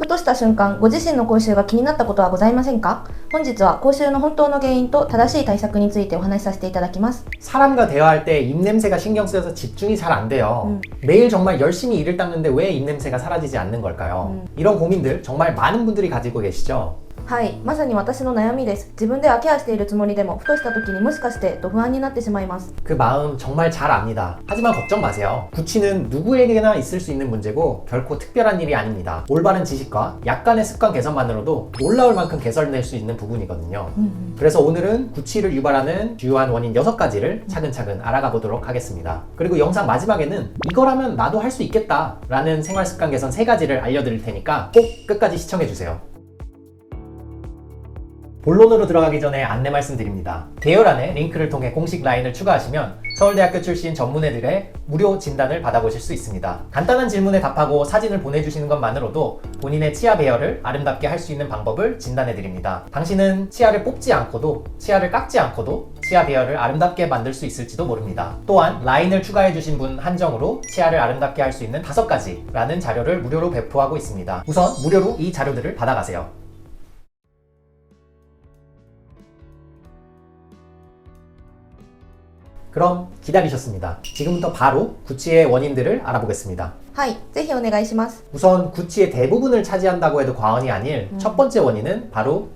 ふとした瞬間、ご自身の口臭が気になったことはございませんか？本日は口臭の本当の原因と正しい対策についてお話しさせていただきます。 사람과 대화할 때 입냄새가 신경 쓰여서 집중이 잘 안 돼요. 매일 정말 열심히 이를 닦는데 왜 입냄새가 사라지지 않는 걸까요? 이런 고민들 정말 많은 분들이 가지고 계시죠? はい、まさに私の悩みです。自分ではケアしているつもりでも、ふとした時にもしかしてと不安になってしまいます。 그 마음 정말 잘 압니다. 하지만 걱정 마세요. 구취는 누구에게나 있을 수 있는 문제고 결코 특별한 일이 아닙니다. 올바른 지식과 약간의 습관 개선만으로도 놀라울 만큼 개선될 수 있는 부분이거든요. 그래서 오늘은 구취를 유발하는 주요한 원인 6가지를 차근차근 알아가 보도록 하겠습니다. 그리고 영상 마지막에는 이거라면 나도 할 수 있겠다 라는 생활습관 개선 3가지를 알려드릴 테니까 꼭 끝까지 시청해주세요. 본론으로 들어가기 전에 안내 말씀드립니다. 대열란에 링크를 통해 공식 라인을 추가하시면 서울대학교 출신 전문의들의 무료 진단을 받아보실 수 있습니다. 간단한 질문에 답하고 사진을 보내주시는 것만으로도 본인의 치아 배열을 아름답게 할 수 있는 방법을 진단해드립니다. 당신은 치아를 뽑지 않고도 치아를 깎지 않고도 치아 배열을 아름답게 만들 수 있을지도 모릅니다. 또한 라인을 추가해주신 분 한정으로 치아를 아름답게 할 수 있는 5가지라는 자료를 무료로 배포하고 있습니다. 우선 무료로 이 자료들을 받아가세요. 그럼 기다리셨습니다. 지금부터 바로 구취의 원인들을 알아보겠습니다. はい、ぜひお願いします。 우선 구취의 대부분을 차지한다고 해도 과언이 아닐 첫 번째 원인은 바로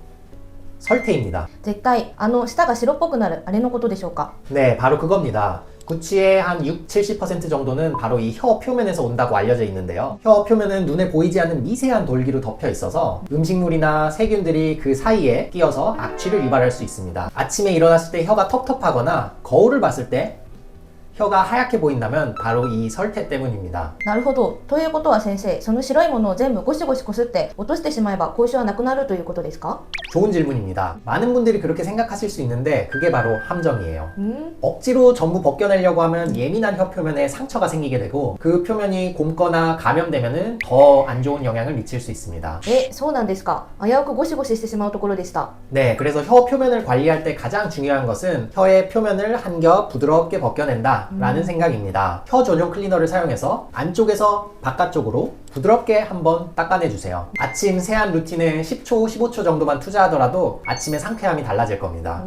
설태입니다. 絶対舌が白っぽくなるあれのことでしょうか？ 네, 바로 그겁니다. 구취의 한 60-70% 정도는 바로 이 혀 표면에서 온다고 알려져 있는데요. 혀 표면은 눈에 보이지 않는 미세한 돌기로 덮여 있어서 음식물이나 세균들이 그 사이에 끼어서 악취를 유발할 수 있습니다. 아침에 일어났을 때 혀가 텁텁하거나 거울을 봤을 때 혀가 하얗게 보인다면 바로 이 설태 때문입니다. なるほど。ということは先生、その白いものを全部ゴシゴシこすって落としてしまえば口臭はなくなるということですか？ 좋은 질문입니다. 많은 분들이 그렇게 생각하실 수 있는데 그게 바로 함정이에요. 억지로 전부 벗겨내려고 하면 예민한 혀 표면에 상처가 생기게 되고 그 표면이 곪거나 감염되면 더 안 좋은 영향을 미칠 수 있습니다. そうなんですか。危うくゴシゴシしてしまうところでした。 네, 그래서 혀 표면을 관리할 때 가장 중요한 것은 혀의 표면을 한 겹 부드럽게 벗겨낸다 라는 생각입니다. 혀 전용 클리너를 사용해서 안쪽에서 바깥쪽으로 부드럽게 한번 닦아내주세요. 아침 세안 루틴에 10초, 15초 정도만 투자하더라도 아침의 상쾌함이 달라질 겁니다.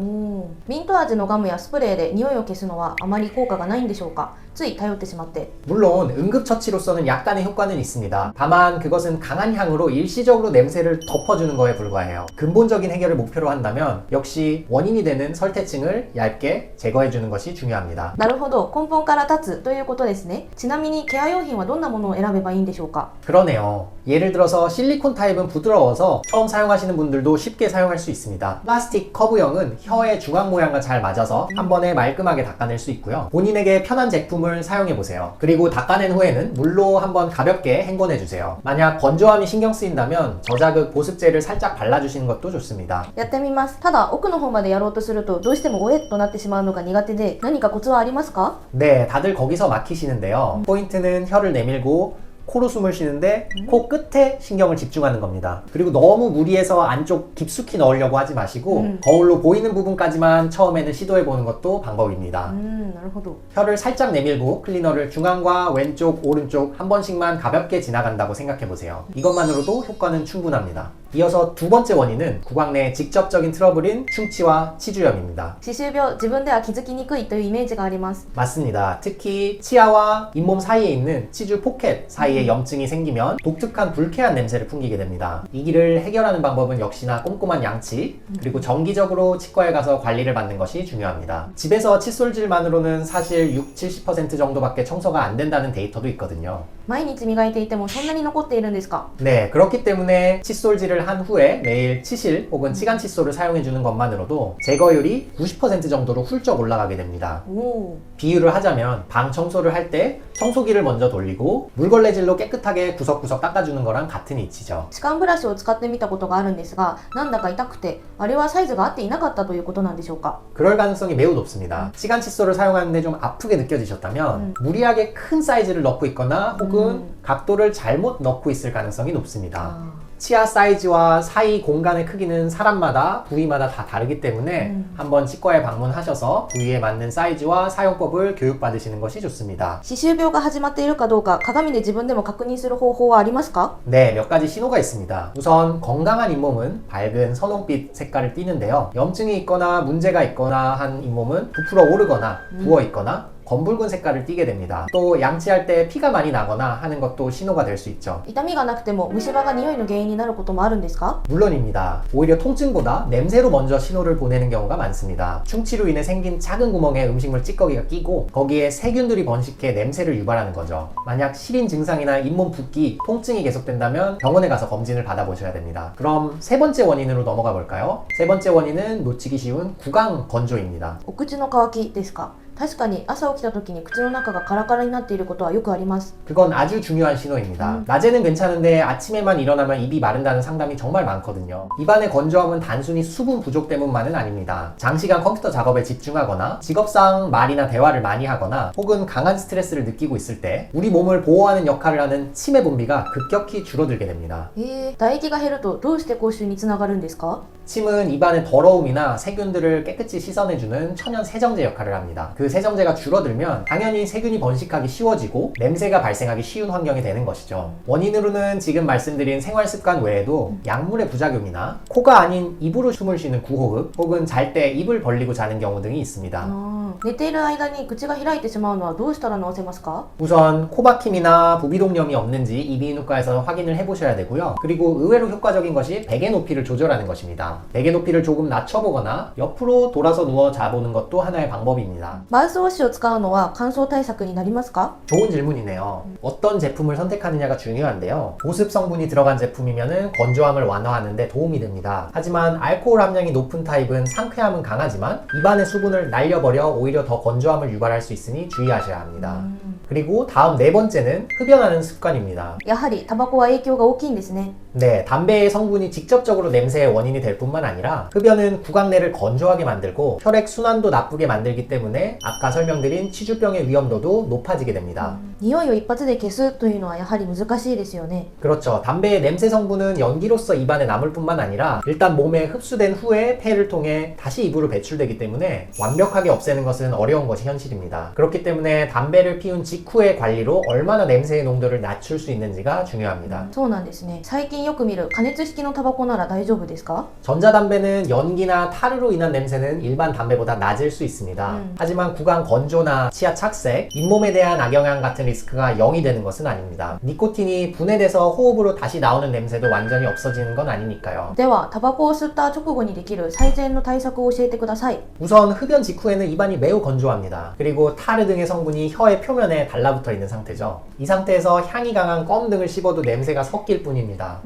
ミント味のガムやスプレーで匂いを消すのはあまり効果がないんでしょうか？つい頼ってしまって。 물론 응급처치로서는 약간의 효과는 있습니다. 다만 그것은 강한 향으로 일시적으로 냄새를 덮어주는 거에 불과해요. 근본적인 해결을 목표로 한다면 역시 원인이 되는 설태층을 얇게 제거해주는 것이 중요합니다. なるほど、根本から立つということですね。ちなみにケア用品はどんなものを選べばいいんでしょうか？ 그러네요. 예를 들어서 실리콘 타입은 부드러워서 처음 사용하시는 분들도 쉽게 사용할 수 있습니다. 플라스틱 커브형은 혀의 중앙 모양과 잘 맞아서 한 번에 말끔하게 닦아낼 수 있고요. 본인에게 편한 제품을 사용해보세요. 그리고 닦아낸 후에는 물로 한번 가볍게 헹궈내주세요. 만약 건조함이 신경 쓰인다면 저자극 보습제를 살짝 발라주시는 것도 좋습니다. やってみます。ただ奥の方までやろうとするとどうしてもおえっとなってしまうのが苦手で、何かコツはありますか？ 네, 다들 거기서 막히시는데요. 포인트는 혀를 내밀고 코로 숨을 쉬는데 코 끝에 신경을 집중하는 겁니다. 그리고 너무 무리해서 안쪽 깊숙이 넣으려고 하지 마시고 거울로 보이는 부분까지만 처음에는 시도해보는 것도 방법입니다. なるほど。 혀를 살짝 내밀고 클리너를 중앙과 왼쪽, 오른쪽 한 번씩만 가볍게 지나간다고 생각해보세요. 이것만으로도 효과는 충분합니다. 이어서 두 번째 원인은 구강 내 직접적인 트러블인 충치와 치주염입니다. 歯周病、自分では気づきにくいというイメージがあります。 맞습니다. 특히 치아와 잇몸 사이에 있는 치주 포켓 사이에 염증이 생기면 독특한 불쾌한 냄새를 풍기게 됩니다. 이 길을 해결하는 방법은 역시나 꼼꼼한 양치 그리고 정기적으로 치과에 가서 관리를 받는 것이 중요합니다. 집에서 칫솔질만으로는 사실 60-70% 정도밖에 청소가 안 된다는 데이터도 있거든요. 毎日磨いていてもそんなに残っているんですか？ 네, 그렇기 때문에 칫솔질을 한 후에 매일 치실 혹은 치간 칫솔을 사용해주는 것만으로도 제거율이 90% 정도로 훌쩍 올라가게 됩니다. おー。 비유를 하자면 방 청소를 할 때 청소기를 먼저 돌리고 물걸레질로 깨끗하게 구석구석 닦아주는 거랑 같은 이치죠. 歯間ブラシを使ってみたことがあるんですが、なんだか痛くて、あれはサイズが合っていなかったということなんでしょうか？ 그럴 가능성이 매우 높습니다. 치간 칫솔을 사용하는데 좀 아프게 느껴지셨다면 무리하게 큰 사이즈를 넣고 있거나 혹은 각도를 잘못 넣고 있을 가능성이 높습니다. 치아 사이즈와 사이 공간의 크기는 사람마다 부위마다 다 다르기 때문에 한번 치과에 방문하셔서 부위에 맞는 사이즈와 사용법을 교육받으시는 것이 좋습니다. 歯周病業が始まっているかどうか鏡で自分でも確認する方法はありますか？ 네, 몇 가지 신호가 있습니다. 우선 건강한 잇몸은 밝은 선홍빛 색깔을 띠는데요. 염증이 있거나 문제가 있거나 한 잇몸은 부풀어 오르거나 부어 있거나 검붉은 색깔을 띠게 됩니다. 또 양치할 때 피가 많이 나거나 하는 것도 신호가 될 수 있죠. 痛みがなくても虫歯が匂いの原因になることもあるんですか？ 물론입니다. 오히려 통증보다 냄새로 먼저 신호를 보내는 경우가 많습니다. 충치로 인해 생긴 작은 구멍에 음식물 찌꺼기가 끼고 거기에 세균들이 번식해 냄새를 유발하는 거죠. 만약 시린 증상이나 잇몸 붓기, 통증이 계속된다면 병원에 가서 검진을 받아보셔야 됩니다. 그럼 세 번째 원인으로 넘어가 볼까요? 세 번째 원인은 놓치기 쉬운 구강 건조입니다. お口の渇きですか？確かに朝起きた時に口の中がカラカラになっていることはよくあります。 그건 아주 중요한 신호입니다. 낮에는 괜찮은데 아침에만 일어나면 입이 마른다는 상담이 정말 많거든요. 입안의 건조함은 단순히 수분 부족 때문만은 아닙니다. 장시간 컴퓨터 작업에 집중하거나 직업상 말이나 대화를 많이 하거나 혹은 강한 스트레스를 느끼고 있을 때 우리 몸을 보호하는 역할을 하는 치매 분비가 급격히 줄어들게 됩니다. 唾液が減るとどうして口臭につながるんですか？ 침은 입안의 더러움이나 세균들을 깨끗이 씻어내주는 천연 세정제 역할을 합니다. 그 세정제가 줄어들면 당연히 세균이 번식하기 쉬워지고 냄새가 발생하기 쉬운 환경이 되는 것이죠. 원인으로는 지금 말씀드린 생활습관 외에도 약물의 부작용이나 코가 아닌 입으로 숨을 쉬는 구호흡 혹은 잘 때 입을 벌리고 자는 경우 등이 있습니다. 寝ている間に口が開いてしまうのはどうしたら治せますか？ 우선 코박힘이나 부비동염이 없는지 이비인후과에서 확인을 해보셔야 되고요. 그리고 의외로 효과적인 것이 베개 높이를 조절하는 것입니다. 베개 높이를 조금 낮춰보거나 옆으로 돌아서 누워 자보는 것도 하나의 방법입니다. マウスウォッシュを使うのは乾燥対策になりますか？ 좋은 질문이네요. 어떤 제품을 선택하느냐가 중요한데요. 보습 성분이 들어간 제품이면 건조함을 완화하는 데 도움이 됩니다. 하지만 알코올 함량이 높은 타입은 상쾌함은 강하지만 입안의 수분을 날려버려 오히려 더 건조함을 유발할 수 있으니 주의하셔야 합니다. 그리고 다음 네 번째는 흡연하는 습관입니다. やはりタバコは影響が大きいんですね。 네, 담배의 성분이 직접적으로 냄새의 원인이 될 뿐만 아니라 흡연은 구강내를 건조하게 만들고 혈액 순환도 나쁘게 만들기 때문에 아까 설명드린 치주병의 위험도도 높아지게 됩니다. 匂いを一発で消すというのはやはり難しいですよね。 그렇죠. 담배의 냄새 성분은 연기로서 입안에 남을 뿐만 아니라 일단 몸에 흡수된 후에 폐를 통해 다시 입으로 배출되기 때문에 완벽하게 없애는 것은 어려운 것이 현실입니다. 그렇기 때문에 담배를 피운 직후의 관리로 얼마나 냄새의 농도를 낮출 수 있는지가 중요합니다. そうなんですね。最近よく見る加熱式のタバコなら大丈夫ですか？ 전자담배는 연기나 타르로 인한 냄새는 일반 담배보다 낮을 수 있습니다. 하지만 구강 건조나 치아 착색, 잇몸에 대한 악영향 같은 리스크가 0이 되는 것은 아닙니다. 니코틴이 분해돼서 호흡으로 다시 나오는 냄새도 완전히 없어지는 건 아니니까요. ではタバコを吸った直後にできる最善の対策を教えてください。 우선 흡연 직후에는 입안이 매우 건조합니다. 그리고 타르 등의 성분이 혀의 표면에 달라붙어 있는 상태죠. 이 상태에서 향이 강한 껌 등을 씹어도 냄새가 섞일 뿐입니다.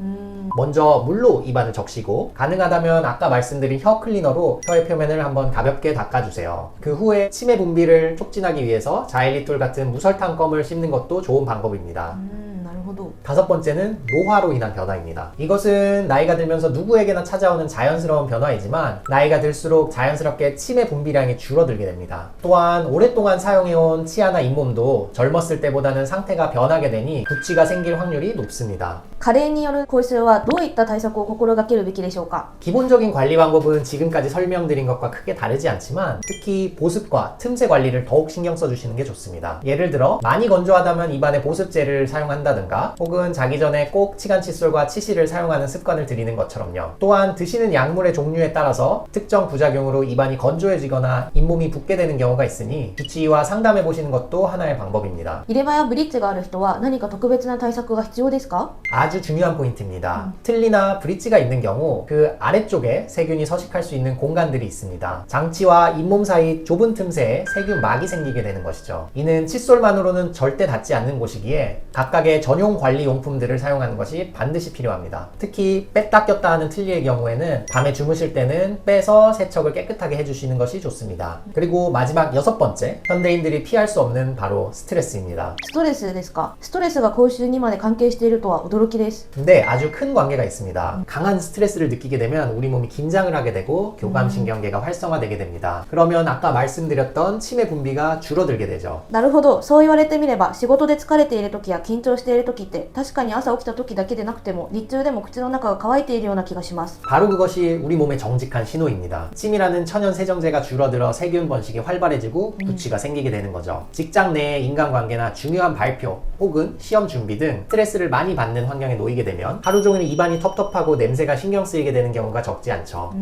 먼저 물로 입안을 적시고 가능하다면 아까 말씀드린 혀 클리너로 혀의 표면을 한번 가볍게 닦아주세요. 그 후에 치매 분비를 촉진하기 위해서 자일리톨 같은 무설탕 껌을 씹는 것도 좋은 방법입니다. なるほど。 다섯 번째는 노화로 인한 변화입니다. 이것은 나이가 들면서 누구에게나 찾아오는 자연스러운 변화이지만 나이가 들수록 자연스럽게 치매 분비량이 줄어들게 됩니다. 또한 오랫동안 사용해온 치아나 잇몸도 젊었을 때보다는 상태가 변하게 되니 구취가 생길 확률이 높습니다. 加齢による口臭はどういった対策を心がけるべきでしょうか？ 기본적인 관리 방법은 지금까지 설명드린 것과 크게 다르지 않지만 특히 보습과 틈새 관리를 더욱 신경 써주시는 게 좋습니다. 예를 들어 많이 건조하다면 입안에 보습제를 사용한다든가 혹은 자기 전에 꼭 치간 칫솔과 치실을 사용하는 습관을 들이는 것처럼요. 또한 드시는 약물의 종류에 따라서 특정 부작용으로 입안이 건조해지거나 잇몸이 붓게 되는 경우가 있으니 주치의와 상담해 보시는 것도 하나의 방법입니다. 入れ歯やブリッジがある人は何か特別な対策が必要ですか？ 아주 중요한 포인트입니다. 틀니나 브릿지가 있는 경우 그 아래쪽에 세균이 서식할 수 있는 공간들이 있습니다. 장치와 잇몸 사이 좁은 틈새에 세균막이 생기게 되는 것이죠. 이는 칫솔만으로는 절대 닿지 않는 곳이기에 각각의 전용 관리 용품들을 사용하는 것이 반드시 필요합니다. 특히 뺐다 꼈다 하는 틀니의 경우에는 밤에 주무실 때는 빼서 세척을 깨끗하게 해주시는 것이 좋습니다. 그리고 마지막 여섯 번째, 현대인들이 피할 수 없는 바로 스트레스입니다. ストレスですか？ストレスが口臭にまで関係しているとは驚きです。 네, 아주 큰 관계가 있습니다. 강한 스트레스를 느끼게 되면 우리 몸이 긴장을 하게 되고 교감신경계가 활성화되게 됩니다. 그러면 아까 말씀드렸던 치매 분비가 줄어들게 되죠. なるほど。そう言われてみれば仕事で疲れている時や緊張している時時って確かに朝起きた時だけでなくても日中でも口の中が乾いているような気がします。 바로 그것이 우리 몸의 정직한 신호입니다. 침이라는 천연 세정제가 줄어들어 세균 번식이 활발해지고 구취가 생기게 되는 거죠. 직장 내의 인간관계나 중요한 발표 혹은 시험 준비 등 스트레스를 많이 받는 환경에 놓이게 되면 하루 종일 입안이 텁텁하고 냄새가 신경 쓰이게 되는 경우가 적지 않죠.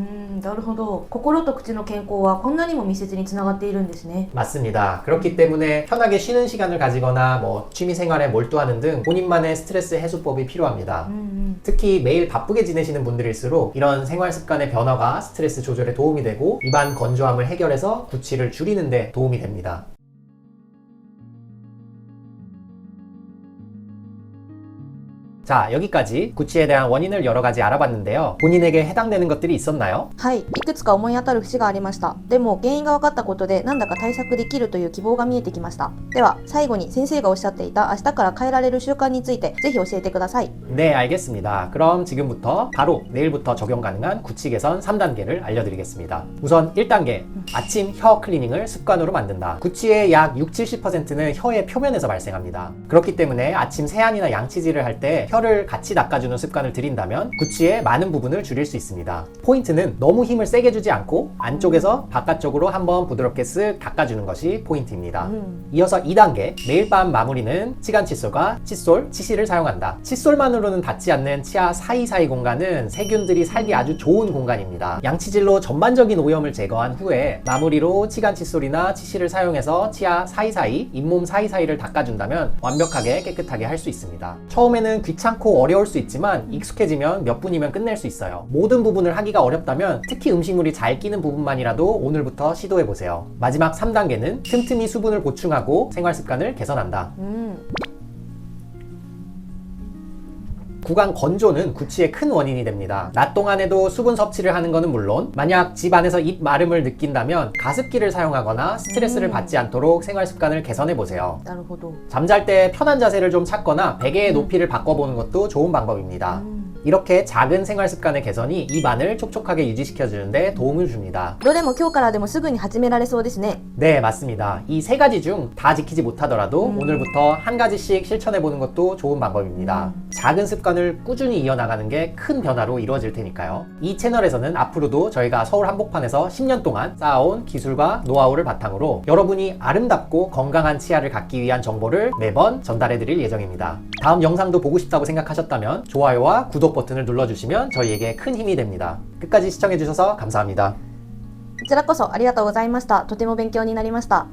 なるほど。心と口の健康はこんなにも密接につながっているんですね。 맞습니다. 그렇기 때문에 편하게 쉬는 시간을 가지거나 취미생활에 몰두하는 등 본인만의 스트레스 해소법이 필요합니다. 특히 매일 바쁘게 지내시는 분들일수록 이런 생활 습관의 변화가 스트레스 조절에 도움이 되고 입안 건조함을 해결해서 구취를 줄이는 데 도움이 됩니다. 자, 여기까지 구취에 대한 원인을 여러 가지 알아봤는데요. 본인에게 해당되는 것들이 있었나요? はい、いくつか思い当たる節がありました。でも原因が分かったことでなんだか対策できるという希望が見えてきました。では最後に先生がおっしゃっていた明日から変えられる習慣についてぜひ教えてください。 네, 알겠습니다. 그럼 지금부터 바로 내일부터 적용 가능한 구취 개선 3단계를 알려드리겠습니다. 우선 1단계, 아침 혀 클리닝을 습관으로 만든다. 구취의 약 60-70%는 혀의 표면에서 발생합니다. 그렇기 때문에 아침 세안이나 양치질을 할 때 혀를 같이 닦아주는 습관을 들인다면 구취의 많은 부분을 줄일 수 있습니다. 포인트는 너무 힘을 세게 주지 않고 안쪽에서 바깥쪽으로 한번 부드럽게 쓱 닦아주는 것이 포인트입니다. 이어서 2단계, 매일 밤 마무리는 치간 칫솔과 칫솔, 치실을 사용한다. 칫솔만으로는 닿지 않는 치아 사이사이 공간은 세균들이 살기 아주 좋은 공간입니다. 양치질로 전반적인 오염을 제거한 후에 마무리로 치간 칫솔이나 치실을 사용해서 치아 사이사이, 잇몸 사이사이를 닦아준다면 완벽하게 깨끗하게 할 수 있습니다. 처음에는 귀찮고 어려울 수 있지만 익숙해지면 몇 분이면 끝낼 수 있어요. 모든 부분을 하기가 어렵다면 특히 음식물이 잘 끼는 부분만이라도 오늘부터 시도해보세요. 마지막 3단계는 틈틈이 수분을 보충하고 생활 습관을 개선한다. 구강 건조는 구취의 큰 원인이 됩니다. 낮 동안에도 수분 섭취를 하는 것은 물론 만약 집 안에서 입 마름을 느낀다면 가습기를 사용하거나 스트레스를 받지 않도록 생활 습관을 개선해 보세요. なるほど。 잠잘 때 편한 자세를 좀 찾거나 베개의 높이를 바꿔보는 것도 좋은 방법입니다. 이렇게 작은 생활 습관의 개선이 입안을 촉촉하게 유지시켜주는데 도움을 줍니다. どれも今日からでもすぐに始められそうですね。 네, 맞습니다. 이 세 가지 중 다 지키지 못하더라도 오늘부터 한 가지씩 실천해보는 것도 좋은 방법입니다. 작은 습관을 꾸준히 이어나가는 게 큰 변화로 이루어질 테니까요. 이 채널에서는 앞으로도 저희가 서울 한복판에서 10년 동안 쌓아온 기술과 노하우를 바탕으로 여러분이 아름답고 건강한 치아를 갖기 위한 정보를 매번 전달해드릴 예정입니다. 다음 영상도 보고 싶다고 생각하셨다면 좋아요와 구독 버튼을 눌러주시면 저희에게 큰 힘이 됩니다. 끝까지 시청해주셔서 감사합니다. こちらこそありがとうございました。とても勉強になりました。